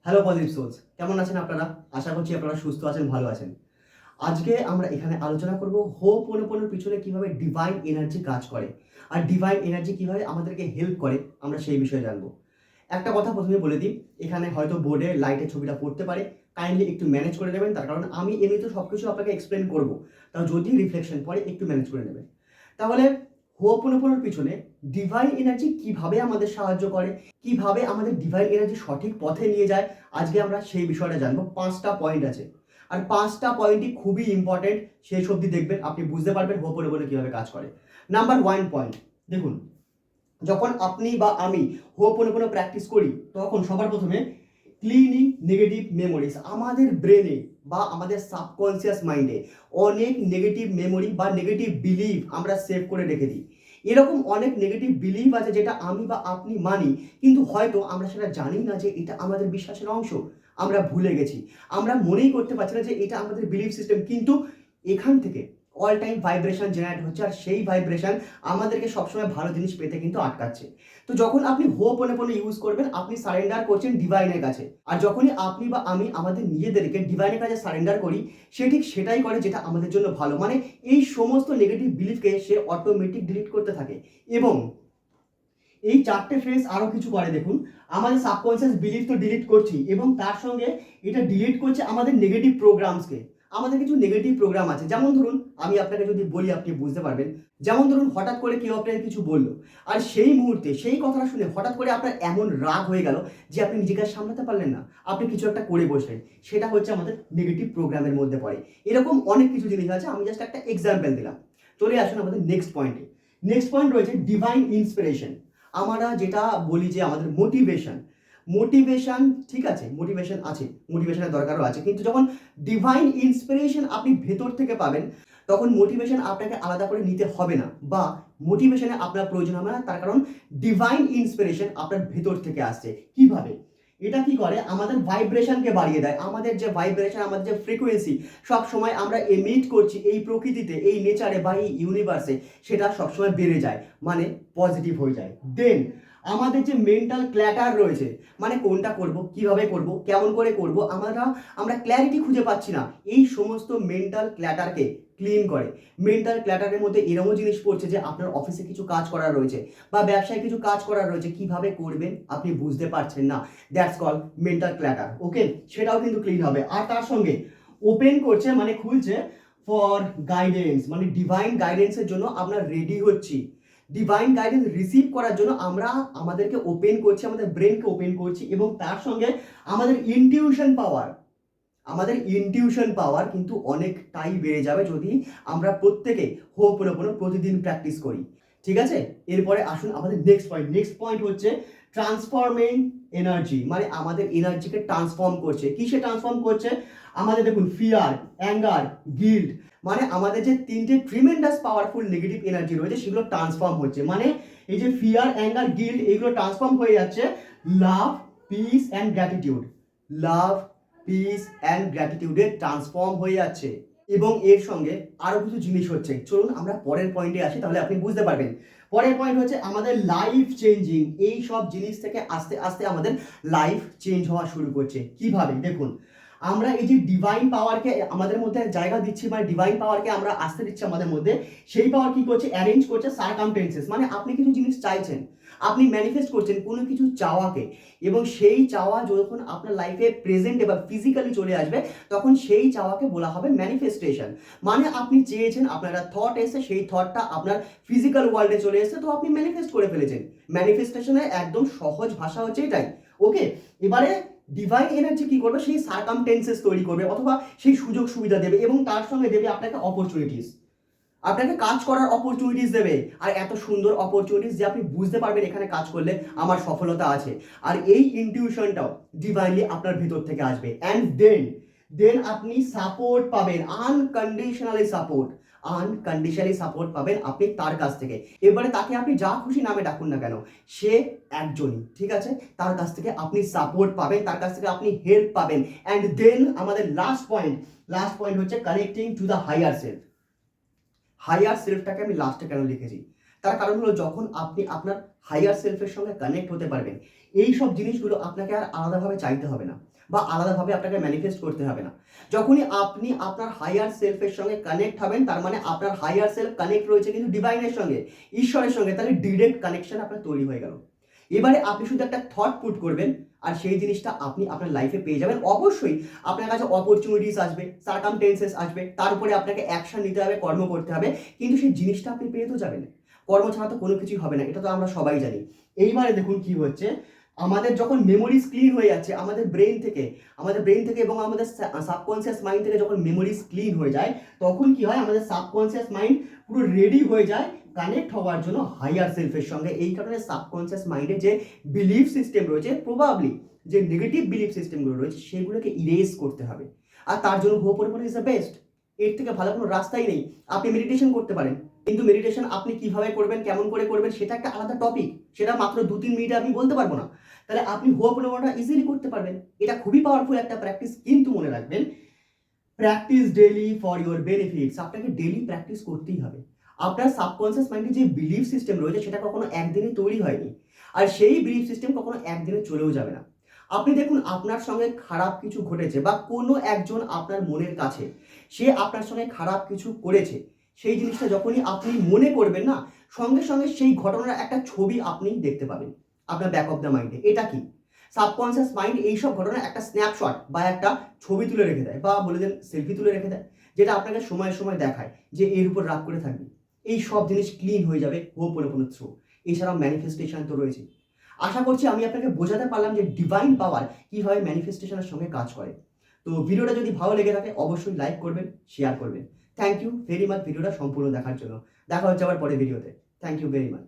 Hello positive sols, কেমন আছেন আপনারা? আশা করছি আপনারা সুস্থ আছেন, ভালো আছেন। আজকে আমরা এখানে আলোচনা করব হোপোনোপোনোর পিছনে কিভাবে ডিভাইন এনার্জি কাজ করে আর ডিভাইন এনার্জি কিভাবে আমাদেরকে হেল্প করে, আমরা সেই বিষয়ে জানবো। একটা কথা প্রথমে বলে দিই, এখানে হয়তো বোর্ডে লাইটের ছবিটা পড়তে পারে, কাইন্ডলি একটু ম্যানেজ করে নেবেন। তার কারণ আমি এমনিতে সব কিছু আপনাকে এক্সপ্লেন করবো, তাও যদি রিফ্লেকশন পড়ে একটু ম্যানেজ করে নেবেন। তাহলে হোপোনোপোনোর পিছনে ডিভাইন এনার্জি কিভাবে আমাদের সাহায্য করে, কিভাবে আমাদের ডিভাইন এনার্জি সঠিক পথে নিয়ে যায়, আজকে আমরা সেই বিষয়টা জানবো। 5টা পয়েন্ট আছে, আর 5টা পয়েন্টই খুবই ইম্পর্টেন্ট। শেষ অবধি দেখবেন, আপনি বুঝতে পারবেন হোপোনোপোনো কিভাবে কাজ করে। নাম্বার 1 পয়েন্ট দেখুন, যখন আপনি বা আমি হোপোনোপোনো প্র্যাকটিস করি তখন সবার প্রথমে ক্লিনিং নেগেটিভ মেমোরিজ, আমাদের ব্রেনে বা আমাদের সাবকনসিয়াস মাইন্ডে অনেক নেগেটিভ মেমোরি বা নেগেটিভ বিলিভ আমরা সেভ করে রেখে দিই। এরকম অনেক নেগেটিভ বিলিভ আছে যেটা আমি বা আপনি মানি, কিন্তু হয়তো আমরা সেটা জানি না যে এটা আমাদের বিশ্বাসের অংশ। আমরা ভুলে গেছি, আমরা মনেই করতে পারছি না যে এটা আমাদের বিলিভ সিস্টেম, কিন্তু এখান থেকে অল টাইম ভাইব্রেশন জেনারেট হচ্ছে, আর সেই ভাইব্রেশন আমাদেরকে সবসময় ভালো জিনিস পেতে কিন্তু আটকাচ্ছে। তো যখন আপনি হোপোনোপোনো ইউজ করবেন, আপনি সারেন্ডার করছেন ডিভাইনের কাছে। আর যখনই আপনি বা আমি আমাদের নিজেদেরকে ডিভাইনের কাছে সারেন্ডার করি, সে ঠিক সেটাই করে যেটা আমাদের জন্য ভালো। মানে এই সমস্ত নেগেটিভ বিলিফকে সে অটোমেটিক ডিলিট করতে থাকে। এবং এই 4টে ফেজ আরও কিছু করে দেখুন, আমাদের সাবকনসিয়াস বিলিফ তো ডিলিট করছি, এবং তার সঙ্গে এটা ডিলিট করছে আমাদের নেগেটিভ প্রোগ্রামসকে। আমাদের কিছু নেগেটিভ প্রোগ্রাম আছে, যেমন ধরুন আমি আপনাকে যদি বলি আপনি বুঝতে পারবেন। যেমন ধরুন হঠাৎ করে কেউ আপনাকে কিছু বললো, আর সেই মুহূর্তে সেই কথাটা শুনে হঠাৎ করে আপনার এমন রাগ হয়ে গেল যে আপনি নিজেকে সামলাতে পারলেন না, আপনি কিছু একটা করে বসলেন। সেটা হচ্ছে আমাদের নেগেটিভ প্রোগ্রামের মধ্যে পড়ে। এরকম অনেক কিছু জিনিস আছে, আমি জাস্ট একটা এক্সাম্পল দিলাম। চলে আসুন আমাদের নেক্সট পয়েন্টে। নেক্সট পয়েন্ট রয়েছে ডিভাইন ইন্সপিরেশন। আমরা যেটা বলি যে আমাদের মোটিভেশন, মোটিভেশন ঠিক আছে, মোটিভেশন আছে, মোটিভেশনের দরকারও আছে, কিন্তু যখন ডিভাইন ইন্সপিরেশন আপনি ভেতর থেকে পাবেন, তখন মোটিভেশন আপনাকে আলাদা করে নিতে হবে না, বা মোটিভেশনে আপনার প্রয়োজন হবে না। তার কারণ ডিভাইন ইন্সপিরেশন আপনার ভেতর থেকে আসছে। কিভাবে? এটা কি করে, আমাদের ভাইব্রেশনকে বাড়িয়ে দেয়। আমাদের যে ভাইব্রেশন, আমাদের যে ফ্রিকোয়েন্সি সব সময় আমরা এমিট করছি এই প্রকৃতিতে, এই নেচারে বা এই ইউনিভার্সে, সেটা সবসময় বেড়ে যায়, মানে পজিটিভ হয়ে যায়। দেন আমাদের যে মেন্টাল ক্ল্যাটার রয়েছে, মানে কোনটা করব, কিভাবে করব, কেমন করে করব, আমরা ক্ল্যারিটি খুঁজে পাচ্ছি না, এই সমস্ত মেন্টাল ক্ল্যাটারকে ক্লিন করে। মেন্টাল ক্ল্যাটারের মধ্যে এরকমও জিনিস পড়ছে যে আপনার অফিসে কিছু কাজ করার রয়েছে বা ব্যবসায় কিছু কাজ করার রয়েছে, কিভাবে করবেন আপনি বুঝতে পারছেন না, দ্যাটস কল মেন্টাল ক্ল্যাটার। ওকে, সেটাও কিন্তু ক্লিন হবে। আর তার সঙ্গে ওপেন করছে, মানে খুলছে ফর গাইডেন্স, মানে ডিভাইন গাইডেন্সের জন্য আমরা রেডি হচ্ছি। ডিভাইন গাইডেন্স রিসিভ করার জন্য আমরা আমাদেরকে ওপেন করছি, আমাদের ব্রেনকে ওপেন করছি। এবং তার সঙ্গে আমাদের ইনটিউশন পাওয়ার, আমাদের ইনটিউশন পাওয়ার কিন্তু অনেকটাই বেড়ে যাবে যদি আমরা প্রত্যেকে হোপোনোপোনো প্রতিদিন প্র্যাকটিস করি। ঠিক আছে, এরপরে আসুন আমাদের নেক্সট পয়েন্ট। নেক্সট পয়েন্ট হচ্ছে ট্রান্সফর্মিং এনার্জি, মানে আমাদের এনার্জিকে ট্রান্সফর্ম করছে। কিসে ট্রান্সফর্ম করছে? আমাদের দেখুন ফিয়ার, অ্যাঙ্গার, গিল্ট, মানে আমাদের যে 3টে ট্রিমেন্ডাস পাওয়ারফুল নেগেটিভ এনার্জি রয়েছে সেগুলো ট্রান্সফর্ম হচ্ছে। মানে এই যে ফিয়ার, অ্যাঙ্গার, গিল্ট, এগুলো ট্রান্সফর্ম হয়ে যাচ্ছে love, peace and gratitude. Love, peace and গ্র্যাটিটিউডে ট্রান্সফর্ম হয়ে যাচ্ছে। এবং এর সঙ্গে আরও কিছু জিনিস হচ্ছে। চলুন আমরা পরের পয়েন্টে আসি, তাহলে আপনি বুঝতে পারবেন। পরের পয়েন্ট হচ্ছে আমাদের লাইফ চেঞ্জিং। এই সব জিনিস থেকে আস্তে আস্তে আমাদের লাইফ চেঞ্জ হওয়া শুরু করছে। কিভাবে? দেখুন, আমরা এই যে ডিভাইন পাওয়ারকে আমাদের মধ্যে জায়গা দিচ্ছি, মানে ডিভাইন পাওয়ারকে আমরা আসতে দিচ্ছি আমাদের মধ্যে, সেই পাওয়ার কি করছে? অ্যারেঞ্জ করছে সার্কামটেন্সেস। মানে আপনি কিছু জিনিস চাইছেন, আপনি ম্যানিফেস্ট করছেন কোনো কিছু চাওয়াকে, এবং সেই চাওয়া যখন আপনার লাইফে প্রেজেন্টে বা ফিজিক্যালি চলে আসবে, তখন সেই চাওয়াকে বলা হবে ম্যানিফেস্টেশন। মানে আপনি চেয়েছেন, আপনার একটা থট এসে, সেই থটটা আপনার ফিজিক্যাল ওয়ার্ল্ডে চলে এসেছে, তো আপনি ম্যানিফেস্ট করে ফেলেছেন। ম্যানিফেস্টেশনের একদম সহজ ভাষা হচ্ছে এটাই। ওকে, এবারে ডিভাইন এনার্জি কি করবে? সেই সার্কামটেন্সেস তৈরি করবে, অথবা সেই সুযোগ সুবিধা দেবে, এবং তার সঙ্গে দেবে আপনাকে অপরচুনিটিস, আপনাকে কাজ করার অপরচুনিটিস দেবে। আর এত সুন্দর অপরচুনিটিস যে আপনি বুঝতে পারবেন এখানে কাজ করলে আমার সফলতা আছে। আর এই ইনটিউশনটাও ডিভাইনলি আপনার ভিতর থেকে আসবে। অ্যান্ড দেন আপনি সাপোর্ট পাবেন, আনকন্ডিশনালি সাপোর্ট। আনকন্ডিশনালি সাপোর্ট পাবেন আপনি তার কাছ থেকে। এবারে তাকে আপনি যা খুশি নামে ডাকুন না কেন, সে একজনই, ঠিক আছে? তার কাছ থেকে আপনি সাপোর্ট পাবেন, তার কাছ থেকে আপনি হেল্প পাবেন। অ্যান্ড দেন আমাদের লাস্ট পয়েন্ট হচ্ছে connecting to the higher self. Higher সেলফটাকে আমি লাস্টে কেন লিখেছি, তার কারণ হলো যখন আপনি আপনার হায়ার সেলফের সঙ্গে কানেক্ট হতে পারবেন, এই সব জিনিসগুলো আপনাকে আর আলাদাভাবে চাইতে হবে না। বা আলাদাভাবে আপনাকে ম্যানিফেস্ট করতে হবে না। যখনই আপনি আপনার হায়ার সেলফের সঙ্গে কানেক্ট হবেন, তার মানে আপনার হায়ার সেলফ কানেক্ট রয়েছে কিন্তু ডিভাইনের সঙ্গে, ঈশ্বরের সঙ্গে, তাহলে ডিরেক্ট কানেকশন আপনার তৈরি হয়ে গেল। এবারে আপনি শুধু একটা থট পুট করবেন আর সেই জিনিসটা আপনি আপনার লাইফে পেয়ে যাবেন। অবশ্যই আপনার কাছে অপরচুনিটিস আসবে, সার্কামটেন্সেস আসবে, তার উপরে আপনাকে অ্যাকশন নিতে হবে, কর্ম করতে হবে, কিন্তু সেই জিনিসটা আপনি পেয়ে তো যাবেন। কর্ম ছাড়া তো কোনো কিছুই হবে না, এটা তো আমরা সবাই জানি। এইবারে দেখুন কি হচ্ছে, আমাদের যখন মেমোরিজ ক্লিন হয়ে যাচ্ছে আমাদের ব্রেন থেকে এবং আমাদের সাবকনসিয়াস মাইন্ড থেকে যখন মেমোরিজ ক্লিন হয়ে যায়, তখন কি হয়, আমাদের সাবকনসিয়াস মাইন্ড পুরো রেডি হয়ে যায় কানেক্ট হওয়ার জন্য হাইয়ার সেলফের সঙ্গে। এই কারণে সাবকনসিয়াস মাইন্ডে যে বিলিফ সিস্টেম রয়েছে, প্রবাবলি যে নেগেটিভ বিলিফ সিস্টেমগুলো রয়েছে, সেগুলোকে ইরেজ করতে হবে। আর তার জন্য হোপোনোপোনো ইজ দ্য বেস্ট। এর থেকে ভালো কোনো রাস্তাই নেই। আপনি মেডিটেশন করতে পারেন, কিন্তু মেডিটেশন আপনি কিভাবে করবেন, কেমন করে করবেন, সেটা একটা আলাদা টপিক, সেটা মাত্র 2-3 মিনিটে আমি বলতে পারবো না। তাহলে আপনি হোপোনোপোনোটা ইজিলি করতে পারবেন। এটা খুবই পাওয়ারফুল একটা প্র্যাকটিস, কিন্তু মনে রাখবেন, practice daily for your benefits. আপনাকে ডেইলি প্র্যাকটিস করতেই হবে। আপনার সাবকনসিয়াস মাইন্ডে যে বিলিফ সিস্টেম রয়েছে, সেটা কখনো একদিনে তৈরি হয়নি, আর সেই বিলিফ সিস্টেম কখনো একদিনে চলেও যাবে না। আপনি দেখুন, আপনার সঙ্গে খারাপ কিছু ঘটেছে বা কোনো একজন আপনার মনের কাছে সে আপনার সঙ্গে খারাপ কিছু করেছে, সেই জিনিসটা যখনই আপনি মনে করবেন না, সঙ্গে সঙ্গে সেই ঘটনার একটা ছবি আপনি দেখতে পাবেন আপনার ব্যাক অফ দ্য মাইন্ডে। এটা কি, সাবকনসিয়াস মাইন্ড এইসব ঘটনার একটা স্ন্যাপশট বা একটা ছবি তুলে রেখে দেয়, বা বলে দেন সেলফি তুলে রেখে দেয়, যেটা আপনাকে সময় সময় দেখায় যে এর উপর রাগ করে থাকবে। এই সব জিনিস ক্লিন হয়ে যাবে হোপোনোপোনো থ্রু। এছাড়াও ম্যানিফেস্টেশন তো রয়েছে। আশা করছি আমি আপনাকে বোঝাতে পারলাম যে ডিভাইন পাওয়ার কীভাবে ম্যানিফেস্টেশনের সঙ্গে কাজ করে। তো ভিডিওটা যদি ভালো লেগে থাকে অবশ্যই লাইক করবেন, শেয়ার করবেন। থ্যাংক ইউ ভেরি মাচ ভিডিওটা সম্পূর্ণ দেখার জন্য। দেখা হচ্ছে আবার পরে ভিডিওতে। Thank you very much.